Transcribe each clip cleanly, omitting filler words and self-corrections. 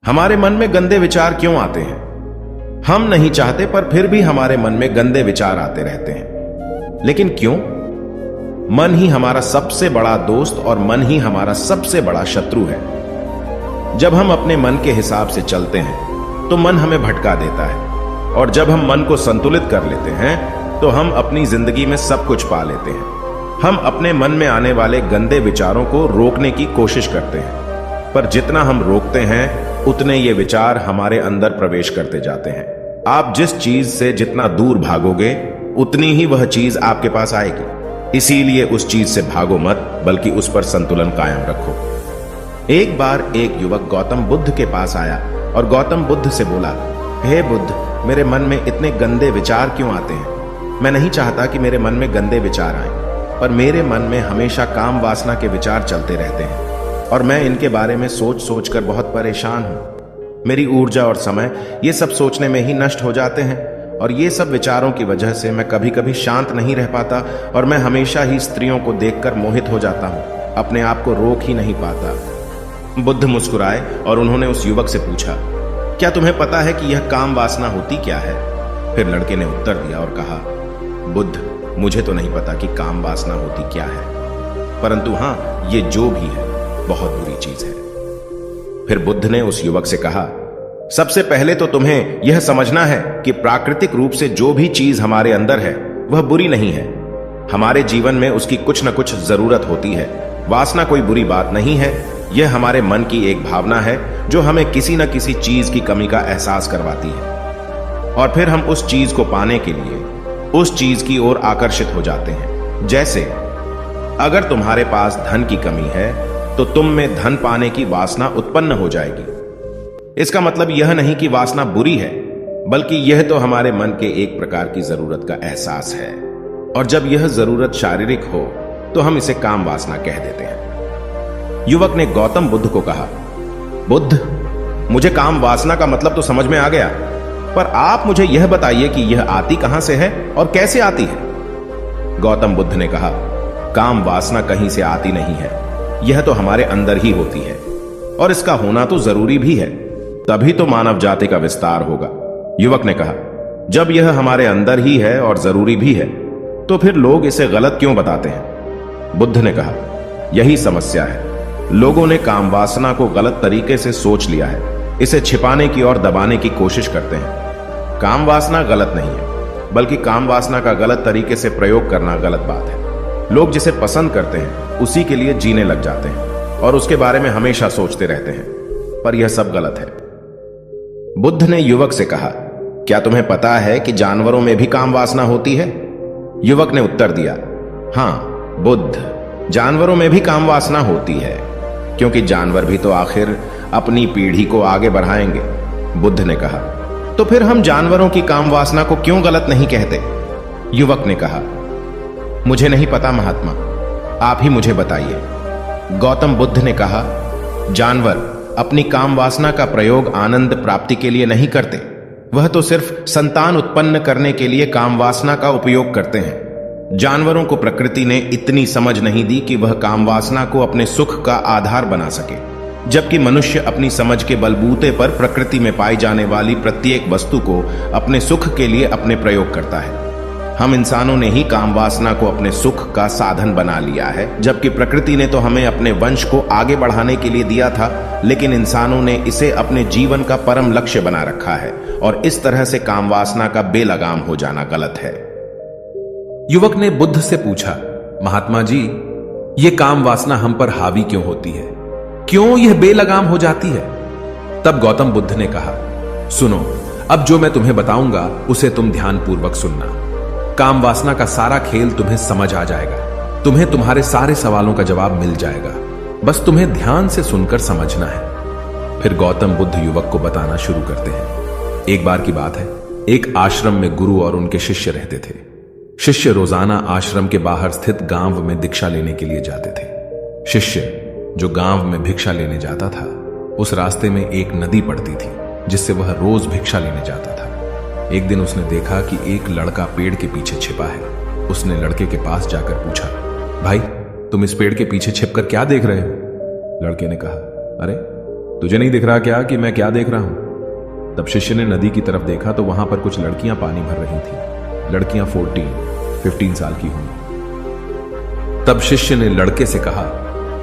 हमारे मन में गंदे विचार क्यों आते हैं? हम नहीं चाहते पर फिर भी हमारे मन में गंदे विचार आते रहते हैं। लेकिन क्यों? मन ही हमारा सबसे बड़ा दोस्त और मन ही हमारा सबसे बड़ा शत्रु है। जब हम अपने मन के हिसाब से चलते हैं तो मन हमें भटका देता है, और जब हम मन को संतुलित कर लेते हैं तो हम अपनी जिंदगी में सब कुछ पा लेते हैं। हम अपने मन में आने वाले गंदे विचारों को रोकने की कोशिश करते हैं, पर जितना हम रोकते हैं उतने ये विचार हमारे अंदर प्रवेश करते जाते हैं। आप जिस चीज से जितना दूर भागोगे उतनी ही वह चीज आपके पास आएगी। इसीलिए उस चीज से भागो मत, बल्कि उस पर संतुलन कायम रखो। एक बार एक युवक गौतम बुद्ध के पास आया और गौतम बुद्ध से बोला, हे बुद्ध, मेरे मन में इतने गंदे विचार क्यों आते हैं? मैं नहीं चाहता कि मेरे मन में गंदे विचार आएं, पर मेरे मन में हमेशा काम वासना के विचार चलते रहते हैं और मैं इनके बारे में सोच सोच कर बहुत परेशान हूं। मेरी ऊर्जा और समय ये सब सोचने में ही नष्ट हो जाते हैं, और ये सब विचारों की वजह से मैं कभी कभी शांत नहीं रह पाता और मैं हमेशा ही स्त्रियों को देखकर मोहित हो जाता हूं, अपने आप को रोक ही नहीं पाता। बुद्ध मुस्कुराए और उन्होंने उस युवक से पूछा, क्या तुम्हें पता है कि यह काम वासना होती क्या है? फिर लड़के ने उत्तर दिया और कहा, बुद्ध, मुझे तो नहीं पता कि काम वासना होती क्या है, परंतु हां, ये जो भी है बहुत बुरी चीज है। फिर बुद्ध ने उस युवक से कहा, सबसे पहले तो तुम्हें यह समझना है कि प्राकृतिक रूप से जो भी चीज हमारे अंदर है वह बुरी नहीं है। हमारे जीवन में उसकी कुछ न कुछ जरूरत होती है। वासना कोई बुरी बात नहीं है, यह हमारे मन की एक भावना है जो हमें किसी न किसी चीज की कमी का एहसास करवाती है, और फिर हम उस चीज को पाने के लिए उस चीज की ओर आकर्षित हो जाते हैं। जैसे अगर तुम्हारे पास धन की कमी है तो तुम में धन पाने की वासना उत्पन्न हो जाएगी। इसका मतलब यह नहीं कि वासना बुरी है, बल्कि यह तो हमारे मन के एक प्रकार की जरूरत का एहसास है, और जब यह जरूरत शारीरिक हो तो हम इसे काम वासना कह देते हैं। युवक ने गौतम बुद्ध को कहा, बुद्ध, मुझे काम वासना का मतलब तो समझ में आ गया, पर आप मुझे यह बताइए कि यह आती कहां से है और कैसे आती है? गौतम बुद्ध ने कहा, काम वासना कहीं से आती नहीं है, यह तो हमारे अंदर ही होती है, और इसका होना तो जरूरी भी है, तभी तो मानव जाति का विस्तार होगा। युवक ने कहा, जब यह हमारे अंदर ही है और जरूरी भी है तो फिर लोग इसे गलत क्यों बताते हैं? बुद्ध ने कहा, यही समस्या है। लोगों ने काम वासना को गलत तरीके से सोच लिया है, इसे छिपाने की और दबाने की कोशिश करते हैं। काम वासना गलत नहीं है, बल्कि काम वासना का गलत तरीके से प्रयोग करना गलत बात है। लोग जिसे पसंद करते हैं उसी के लिए जीने लग जाते हैं और उसके बारे में हमेशा सोचते रहते हैं, पर यह सब गलत है। बुद्ध ने युवक से कहा, क्या तुम्हें पता है कि जानवरों में भी काम वासना होती है? युवक ने उत्तर दिया, हां बुद्ध, जानवरों में भी काम वासना होती है, क्योंकि जानवर भी तो आखिर अपनी पीढ़ी को आगे बढ़ाएंगे। बुद्ध ने कहा, तो फिर हम जानवरों की काम वासना को क्यों गलत नहीं कहते? युवक ने कहा, मुझे नहीं पता महात्मा, आप ही मुझे बताइए। गौतम बुद्ध ने कहा, जानवर अपनी काम वासना का प्रयोग आनंद प्राप्ति के लिए नहीं करते, वह तो सिर्फ संतान उत्पन्न करने के लिए काम वासना का उपयोग करते हैं। जानवरों को प्रकृति ने इतनी समझ नहीं दी कि वह काम वासना को अपने सुख का आधार बना सके, जबकि मनुष्य अपनी समझ के बलबूते पर प्रकृति में पाई जाने वाली प्रत्येक वस्तु को अपने सुख के लिए अपने प्रयोग करता है। हम इंसानों ने ही काम वासना को अपने सुख का साधन बना लिया है, जबकि प्रकृति ने तो हमें अपने वंश को आगे बढ़ाने के लिए दिया था, लेकिन इंसानों ने इसे अपने जीवन का परम लक्ष्य बना रखा है, और इस तरह से काम वासना का बेलगाम हो जाना गलत है। युवक ने बुद्ध से पूछा, महात्मा जी, ये काम वासना हम पर हावी क्यों होती है? क्यों यह बेलगाम हो जाती है? तब गौतम बुद्ध ने कहा, सुनो, अब जो मैं तुम्हें बताऊंगा उसे तुम ध्यानपूर्वक सुनना। काम वासना का सारा खेल तुम्हें समझ आ जाएगा, तुम्हें तुम्हारे सारे सवालों का जवाब मिल जाएगा, बस तुम्हें ध्यान से सुनकर समझना है। फिर गौतम बुद्ध युवक को बताना शुरू करते हैं। एक बार की बात है, एक आश्रम में गुरु और उनके शिष्य रहते थे। शिष्य रोजाना आश्रम के बाहर स्थित गांव में दीक्षा लेने के लिए जाते थे। शिष्य जो गांव में भिक्षा लेने जाता था, उस रास्ते में एक नदी पड़ती थी जिससे वह रोज भिक्षा लेने जाता था। एक दिन उसने देखा कि एक लड़का पेड़ के पीछे छिपा है। उसने लड़के के पास जाकर पूछा, भाई तुम इस पेड़ के पीछे छिपकर क्या देख रहे हो? लड़के ने कहा, अरे तुझे नहीं दिख रहा क्या कि मैं क्या देख रहा हूं? तब शिष्य ने नदी की तरफ देखा तो वहां पर कुछ लड़कियां पानी भर रही थी। लड़कियां 14-15 साल की होंगी। तब शिष्य ने लड़के से कहा,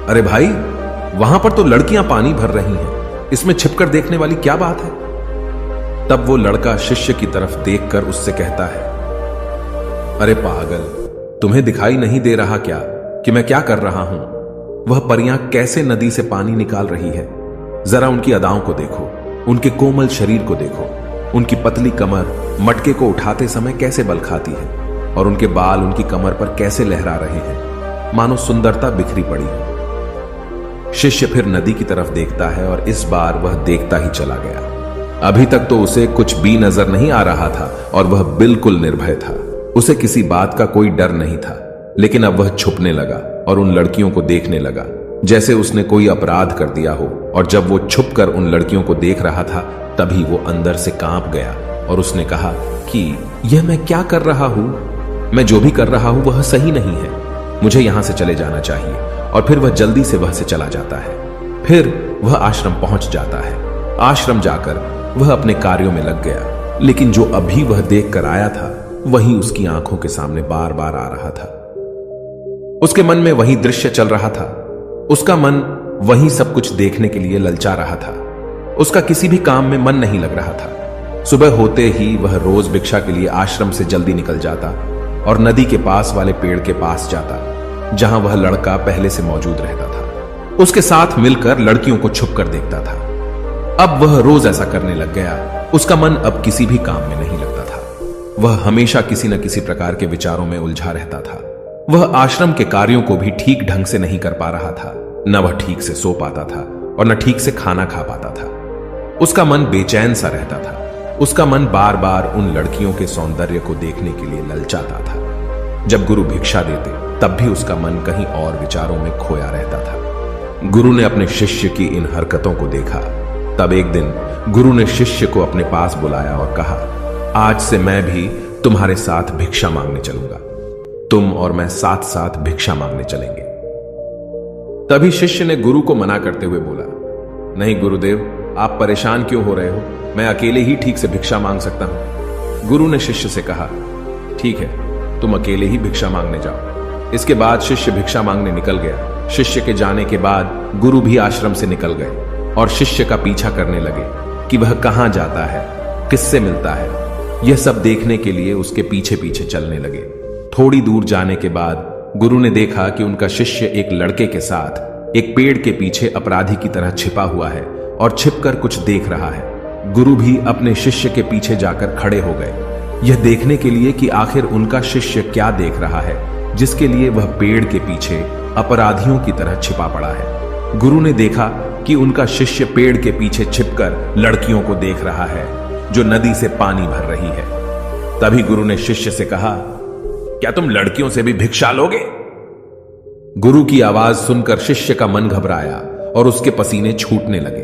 अरे भाई, वहां पर तो लड़कियां पानी भर रही हैं, इसमें छिपकर देखने वाली क्या बात है? तब वो लड़का शिष्य की तरफ देखकर उससे कहता है, अरे पागल, तुम्हें दिखाई नहीं दे रहा क्या कि मैं क्या कर रहा हूं? वह परियां कैसे नदी से पानी निकाल रही है। जरा उनकी अदाओं को देखो, उनके कोमल शरीर को देखो, उनकी पतली कमर मटके को उठाते समय कैसे बल खाती है, और उनके बाल उनकी कमर पर कैसे लहरा रहे हैं, मानो सुंदरता बिखरी पड़ी हो। शिष्य फिर नदी की तरफ देखता है और इस बार वह देखता ही चला गया। अभी तक तो उसे कुछ भी नजर नहीं आ रहा था और वह बिल्कुल निर्भय था। उसे किसी बात का कोई डर नहीं था, लेकिन अब वह छुपने लगा और उन लड़कियों को देखने लगा जैसे उसने कोई अपराध कर दिया हो। और जब वो छुपकर उन लड़कियों को देख रहा था तभी वो अंदर से कांप गया और उसने कहा कि यह मैं क्या कर रहा हूं? मैं जो भी कर रहा हूं वह सही नहीं है, मुझे यहां से चले जाना चाहिए। और फिर वह जल्दी से वह से चला जाता है। फिर वह आश्रम पहुंच जाता है। आश्रम जाकर वह अपने कार्यों में लग गया, लेकिन जो अभी वह देख कर आया था वही उसकी आंखों के सामने बार बार आ रहा था। उसके मन में वही दृश्य चल रहा था। उसका मन वही सब कुछ देखने के लिए ललचा रहा था। उसका किसी भी काम में मन नहीं लग रहा था। सुबह होते ही वह रोज भिक्षा के लिए आश्रम से जल्दी निकल जाता और नदी के पास वाले पेड़ के पास जाता, जहां वह लड़का पहले से मौजूद रहता था। उसके साथ मिलकर लड़कियों को छुप कर देखता था। अब वह रोज ऐसा करने लग गया। उसका मन अब किसी भी काम में नहीं लगता था। वह हमेशा किसी न किसी प्रकार के विचारों में उलझा रहता था। वह आश्रम के कार्यों को भी ठीक ढंग से नहीं कर पा रहा था। न वह ठीक से सो पाता था और न ठीक से खाना खा पाता था। उसका मन बेचैन सा रहता था। उसका मन बार बार उन लड़कियों के सौंदर्य को देखने के लिए ललचाता था। जब गुरु भिक्षा देते तब भी उसका मन कहीं और विचारों में खोया रहता था। गुरु ने अपने शिष्य की इन हरकतों को देखा। तब एक दिन गुरु ने शिष्य को अपने पास बुलाया और कहा, आज से मैं भी तुम्हारे साथ भिक्षा मांगने चलूंगा। तुम और मैं साथ साथ भिक्षा मांगने चलेंगे। तभी शिष्य ने गुरु को मना करते हुए बोला, नहीं गुरुदेव, आप परेशान क्यों हो रहे हो? मैं अकेले ही ठीक से भिक्षा मांग सकता हूं। गुरु ने शिष्य से कहा, ठीक है, तुम अकेले ही भिक्षा मांगने जाओ। इसके बाद शिष्य भिक्षा मांगने निकल गया। शिष्य के जाने के बाद गुरु भी आश्रम से निकल गए और शिष्य का पीछा करने लगे कि वह कहां जाता है, किससे मिलता है। यह सब देखने के लिए उसके पीछे पीछे चलने लगे। थोड़ी दूर जाने के बाद गुरु ने देखा कि उनका शिष्य एक लड़के के साथ एक पेड़ के पीछे अपराधी की तरह छिपा हुआ है और छिपकर कुछ देख रहा है। गुरु भी अपने शिष्य के पीछे जाकर खड़े हो गए, यह देखने के लिए कि आखिर उनका शिष्य क्या देख रहा है जिसके लिए वह पेड़ के पीछे अपराधियों की तरह छिपा पड़ा है। गुरु ने देखा कि उनका शिष्य पेड़ के पीछे छिपकर लड़कियों को देख रहा है जो नदी से पानी भर रही है। तभी गुरु ने शिष्य से कहा, क्या तुम लड़कियों से भी भिक्षा लोगे? गुरु की आवाज सुनकर शिष्य का मन घबराया और उसके पसीने छूटने लगे।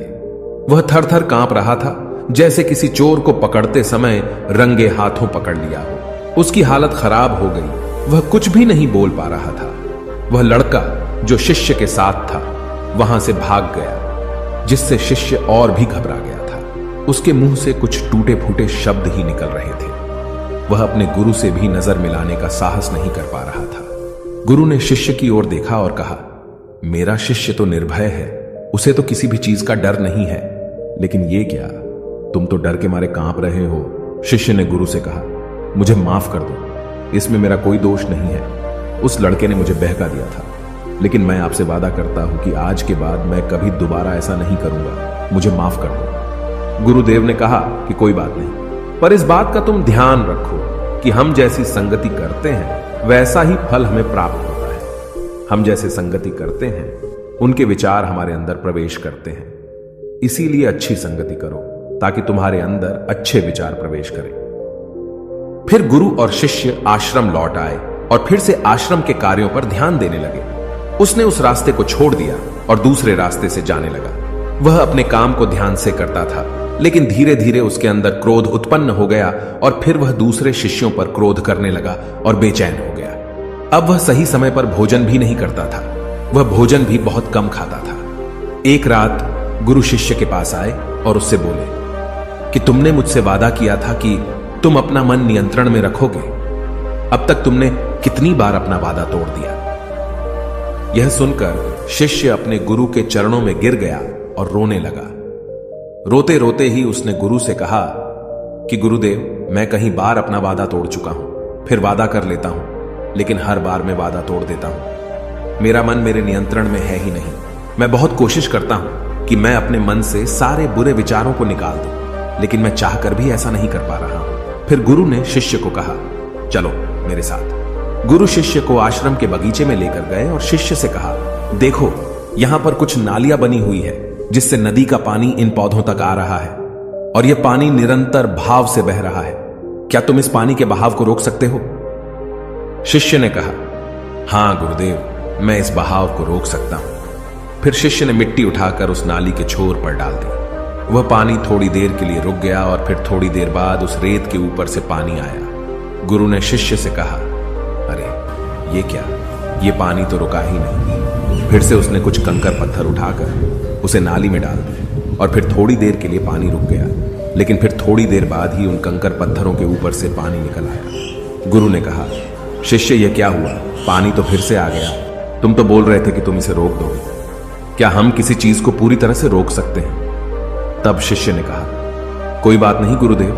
वह थर थर कांप रहा था, जैसे किसी चोर को पकड़ते समय रंगे हाथों पकड़ लिया हो। उसकी हालत खराब हो गई। वह कुछ भी नहीं बोल पा रहा था। वह लड़का जो शिष्य के साथ था वहां से भाग गया, जिससे शिष्य और भी घबरा गया था। उसके मुंह से कुछ टूटे फूटे शब्द ही निकल रहे थे। वह अपने गुरु से भी नजर मिलाने का साहस नहीं कर पा रहा था। गुरु ने शिष्य की ओर देखा और कहा, मेरा शिष्य तो निर्भय है, उसे तो किसी भी चीज का डर नहीं है, लेकिन ये क्या, तुम तो डर के मारे कांप रहे हो। शिष्य ने गुरु से कहा, मुझे माफ कर दो, इसमें मेरा कोई दोष नहीं है। उस लड़के ने मुझे बहका दिया था, लेकिन मैं आपसे वादा करता हूं कि आज के बाद मैं कभी दोबारा ऐसा नहीं करूंगा। मुझे माफ कर दो। गुरुदेव ने कहा कि कोई बात नहीं, पर इस बात का तुम ध्यान रखो कि हम जैसी संगति करते हैं वैसा ही फल हमें प्राप्त होता है। हम जैसे संगति करते हैं उनके विचार हमारे अंदर प्रवेश करते हैं। इसीलिए अच्छी संगति करो ताकि तुम्हारे अंदर अच्छे विचार प्रवेश करें। फिर गुरु और शिष्य आश्रम लौट आए और फिर से आश्रम के कार्यों पर ध्यान देने लगे। उसने उस रास्ते को छोड़ दिया और दूसरे रास्ते से जाने लगा। वह अपने काम को ध्यान से करता था, लेकिन धीरे धीरे उसके अंदर क्रोध उत्पन्न हो गया और फिर वह दूसरे शिष्यों पर क्रोध करने लगा और बेचैन हो गया। अब वह सही समय पर भोजन भी नहीं करता था। वह भोजन भी बहुत कम खाता था। एक रात गुरु शिष्य के पास आए और उससे बोले कि तुमने मुझसे वादा किया था कि तुम अपना मन नियंत्रण में रखोगे। अब तक तुमने कितनी बार अपना वादा तोड़ दिया। यह सुनकर शिष्य अपने गुरु के चरणों में गिर गया और रोने लगा। रोते रोते ही उसने गुरु से कहा कि गुरुदेव, मैं कई बार अपना वादा तोड़ चुका हूं, फिर वादा कर लेता हूं, लेकिन हर बार मैं वादा तोड़ देता हूं। मेरा मन मेरे नियंत्रण में है ही नहीं। मैं बहुत कोशिश करता हूं कि मैं अपने मन से सारे बुरे विचारों को निकाल दूं, लेकिन मैं चाहकर भी ऐसा नहीं कर पा रहा हूं। फिर गुरु ने शिष्य को कहा, चलो मेरे साथ। गुरु शिष्य को आश्रम के बगीचे में लेकर गए और शिष्य से कहा, देखो यहां पर कुछ नालियां बनी हुई है जिससे नदी का पानी इन पौधों तक आ रहा है और यह पानी निरंतर भाव से बह रहा है। क्या तुम इस पानी के बहाव को रोक सकते हो? शिष्य ने कहा, हां गुरुदेव, मैं इस बहाव को रोक सकता हूं। फिर शिष्य ने मिट्टी उठाकर उस नाली के छोर पर डाल दी। वह पानी थोड़ी देर के लिए रुक गया और फिर थोड़ी देर बाद उस रेत के ऊपर से पानी आया। गुरु ने शिष्य से कहा, अरे ये क्या, ये पानी तो रुका ही नहीं। फिर से उसने कुछ कंकर पत्थर उठाकर उसे नाली में डाल दिया और फिर थोड़ी देर के लिए पानी रुक गया, लेकिन फिर थोड़ी देर बाद ही उन कंकर पत्थरों के ऊपर से पानी निकल आया। गुरु ने कहा, शिष्य ये क्या हुआ? पानी तो फिर से आ गया। तुम तो बोल रहे थे कि तुम इसे रोक दोगे। क्या हम किसी चीज को पूरी तरह से रोक सकते हैं? तब शिष्य ने कहा, कोई बात नहीं गुरुदेव,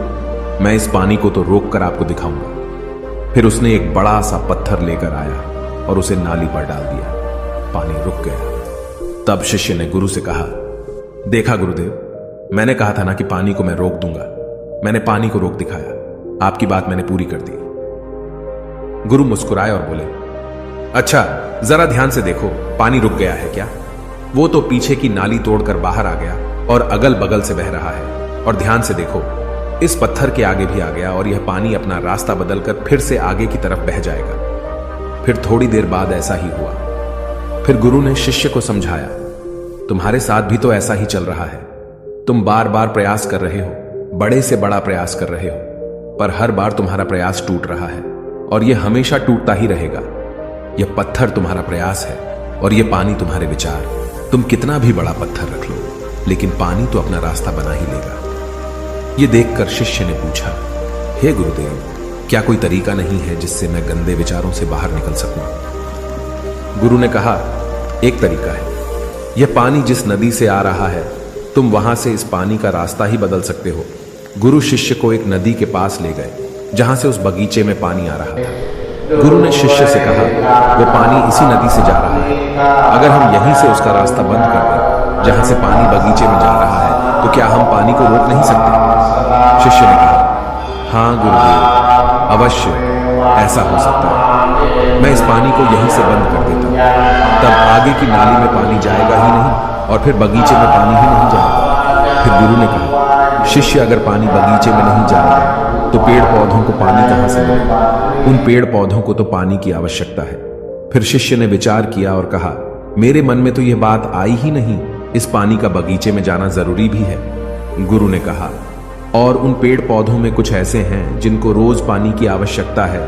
मैं इस पानी को तो रोक कर आपको दिखाऊंगा। फिर उसने एक बड़ा सा पत्थर लेकर आया और उसे नाली पर डाल दिया। पानी रुक गया। तब शिष्य ने गुरु से कहा, देखा गुरुदेव, मैंने कहा था ना कि पानी को मैं रोक दूंगा। मैंने पानी को रोक दिखाया। आपकी बात मैंने पूरी कर दी। गुरु मुस्कुराए और बोले, अच्छा जरा ध्यान से देखो, पानी रुक गया है क्या? वो तो पीछे की नाली तोड़कर बाहर आ गया और अगल बगल से बह रहा है। और ध्यान से देखो, इस पत्थर के आगे भी आ गया और यह पानी अपना रास्ता बदलकर फिर से आगे की तरफ बह जाएगा। फिर थोड़ी देर बाद ऐसा ही हुआ। फिर गुरु ने शिष्य को समझाया, तुम्हारे साथ भी तो ऐसा ही चल रहा है। तुम बार बार प्रयास कर रहे हो, बड़े से बड़ा प्रयास कर रहे हो, पर हर बार तुम्हारा प्रयास टूट रहा है और यह हमेशा टूटता ही रहेगा। यह पत्थर तुम्हारा प्रयास है और यह पानी तुम्हारे विचार। तुम कितना भी बड़ा पत्थर रख लो, लेकिन पानी तो अपना रास्ता बना ही लेगा। यह देखकर शिष्य ने पूछा, हे गुरुदेव, क्या कोई तरीका नहीं है जिससे मैं गंदे विचारों से बाहर निकल सकूं? गुरु ने कहा, एक तरीका है। यह पानी जिस नदी से आ रहा है, तुम वहां से इस पानी का रास्ता ही बदल सकते हो। गुरु शिष्य को एक नदी के पास ले गए जहां से उस बगीचे में पानी आ रहा था। गुरु ने शिष्य से कहा, वो पानी इसी नदी से जा रहा है। अगर हम यहीं से उसका रास्ता बंद कर दें जहां से पानी बगीचे में जा रहा है, तो क्या हम पानी को रोक नहीं सकते? शिष्य ने कहा, हां गुरुदेव, अवश्य ऐसा हो सकता है। मैं इस पानी को यहीं से बंद कर देता हूं, तब आगे की नाली में पानी जाएगा ही नहीं और फिर बगीचे में पानी ही नहीं जाएगा। फिर गुरु ने कहा, शिष्य अगर पानी बगीचे में नहीं जाएगा तो पेड़ पौधों को पानी कहां से मिलेगा? उन पेड़ पौधों को तो पानी की आवश्यकता है। फिर शिष्य ने विचार किया और कहा, मेरे मन में तो यह बात आई ही नहीं, इस पानी का बगीचे में जाना जरूरी भी है। गुरु ने कहा, और उन पेड़ पौधों में कुछ ऐसे हैं जिनको रोज पानी की आवश्यकता है,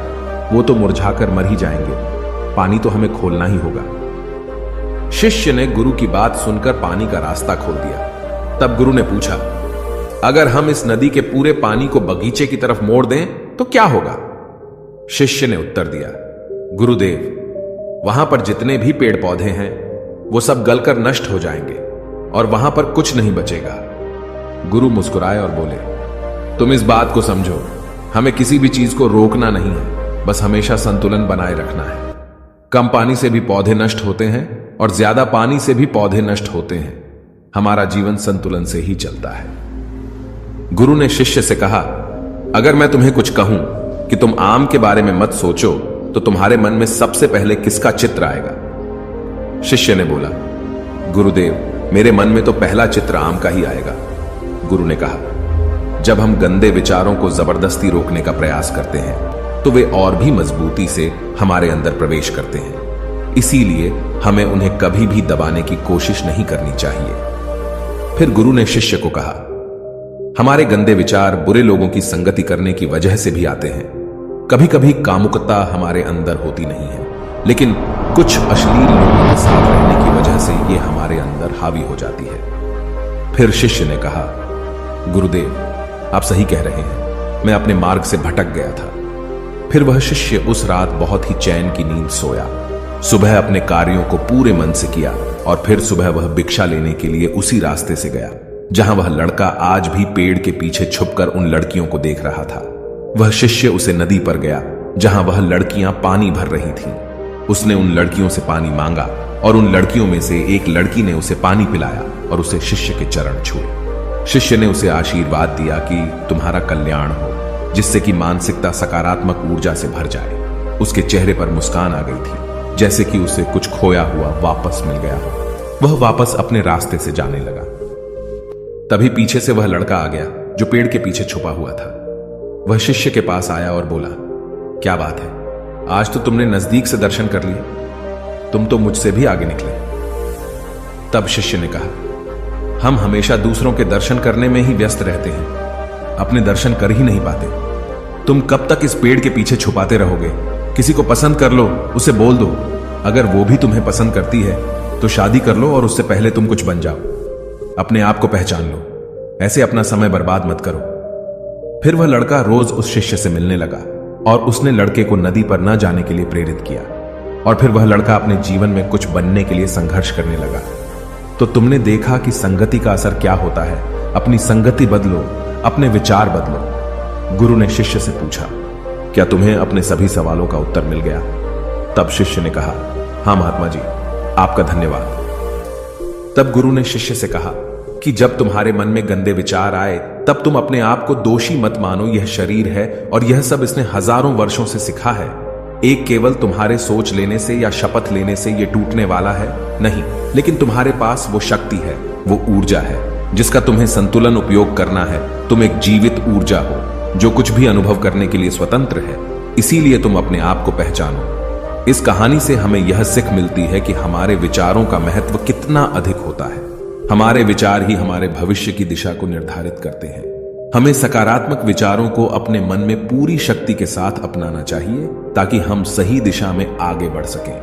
वो तो मुरझाकर मर ही जाएंगे। पानी तो हमें खोलना ही होगा। शिष्य ने गुरु की बात सुनकर पानी का रास्ता खोल दिया। तब गुरु ने पूछा, अगर हम इस नदी के पूरे पानी को बगीचे की तरफ मोड़ दें तो क्या होगा? शिष्य ने उत्तर दिया, गुरुदेव, वहां पर जितने भी पेड़ पौधे हैं वो सब गलकर नष्ट हो जाएंगे और वहां पर कुछ नहीं बचेगा। गुरु मुस्कुराए और बोले, तुम इस बात को समझो, हमें किसी भी चीज को रोकना नहीं है, बस हमेशा संतुलन बनाए रखना है। कम पानी से भी पौधे नष्ट होते हैं और ज्यादा पानी से भी पौधे नष्ट होते हैं। हमारा जीवन संतुलन से ही चलता है। गुरु ने शिष्य से कहा, अगर मैं तुम्हें कुछ कहूं कि तुम आम के बारे में मत सोचो, तो तुम्हारे मन में सबसे पहले किसका चित्र आएगा? शिष्य ने बोला, गुरुदेव, मेरे मन में तो पहला चित्र आम का ही आएगा। गुरु ने कहा, जब हम गंदे विचारों को जबरदस्ती रोकने का प्रयास करते हैं तो वे और भी मजबूती से हमारे अंदर प्रवेश करते हैं। इसीलिए हमें उन्हें कभी भी दबाने की कोशिश नहीं करनी चाहिए। फिर गुरु ने शिष्य को कहा, हमारे गंदे विचार बुरे लोगों की संगति करने की वजह से भी आते हैं। कभी कभी कामुकता हमारे अंदर होती नहीं है, लेकिन कुछ अश्लील लोगों के साथ रहने की वजह से ये हमारे अंदर हावी हो जाती है। फिर शिष्य ने कहा, गुरुदेव, आप सही कह रहे हैं, मैं अपने मार्ग से भटक गया था। फिर वह शिष्य उस रात बहुत ही चैन की नींद सोया। सुबह अपने कार्यों को पूरे मन से किया और फिर सुबह वह भिक्षा लेने के लिए उसी रास्ते से गया जहां वह लड़का आज भी पेड़ के पीछे छुपकर उन लड़कियों को देख रहा था। वह शिष्य उसे नदी पर गया जहां वह लड़कियां पानी भर रही थीं। उसने उन लड़कियों से पानी मांगा और उन लड़कियों में से एक लड़की ने उसे पानी पिलाया और उसे शिष्य के चरण छुए। शिष्य ने उसे आशीर्वाद दिया कि तुम्हारा कल्याण हो, जिससे कि मानसिकता सकारात्मक ऊर्जा से भर जाए। उसके चेहरे पर मुस्कान आ गई थी, जैसे कि उसे कुछ खोया हुआ वापस मिल गया हो। वह वापस अपने रास्ते से जाने लगा। तभी पीछे से वह लड़का आ गया जो पेड़ के पीछे छुपा हुआ था। वह शिष्य के पास आया और बोला, क्या बात है, आज तो तुमने नजदीक से दर्शन कर लिए, तुम तो मुझसे भी आगे निकले। तब शिष्य ने कहा, हम हमेशा दूसरों के दर्शन करने में ही व्यस्त रहते हैं, अपने दर्शन कर ही नहीं पाते। तुम कब तक इस पेड़ के पीछे छुपाते रहोगे? किसी को पसंद कर लो, उसे बोल दो। अगर वो भी तुम्हें पसंद करती है तो शादी कर लो और उससे पहले तुम कुछ बन जाओ। अपने आप को पहचान लो, ऐसे अपना समय बर्बाद मत करो। फिर वह लड़का रोज उस शिष्य से मिलने लगा और उसने लड़के को नदी पर न जाने के लिए प्रेरित किया। और फिर वह लड़का अपने जीवन में कुछ बनने के लिए संघर्ष करने लगा। तो तुमने देखा कि संगति का असर क्या होता है। अपनी संगति बदलो, अपने विचार बदलो। गुरु ने शिष्य से पूछा, क्या तुम्हें अपने सभी सवालों का उत्तर मिल गया? तब शिष्य ने कहा, हां महात्मा जी, आपका धन्यवाद। तब गुरु ने शिष्य से कहा कि जब तुम्हारे मन में गंदे विचार आए तब तुम अपने आप को दोषी मत मानो। यह शरीर है और यह सब इसने हजारों वर्षों से सिखा है। एक केवल तुम्हारे सोच लेने से या शपथ लेने से यह टूटने वाला है नहीं, लेकिन तुम्हारे पास वो शक्ति है, वो ऊर्जा है जिसका तुम्हें संतुलन उपयोग करना है। तुम एक जीवित ऊर्जा हो जो कुछ भी अनुभव करने के लिए स्वतंत्र है। इसीलिए तुम अपने आप को पहचानो। इस कहानी से हमें यह सीख मिलती है कि हमारे विचारों का महत्व कितना अधिक होता है। हमारे विचार ही हमारे भविष्य की दिशा को निर्धारित करते हैं। हमें सकारात्मक विचारों को अपने मन में पूरी शक्ति के साथ अपनाना चाहिए ताकि हम सही दिशा में आगे बढ़ सकें।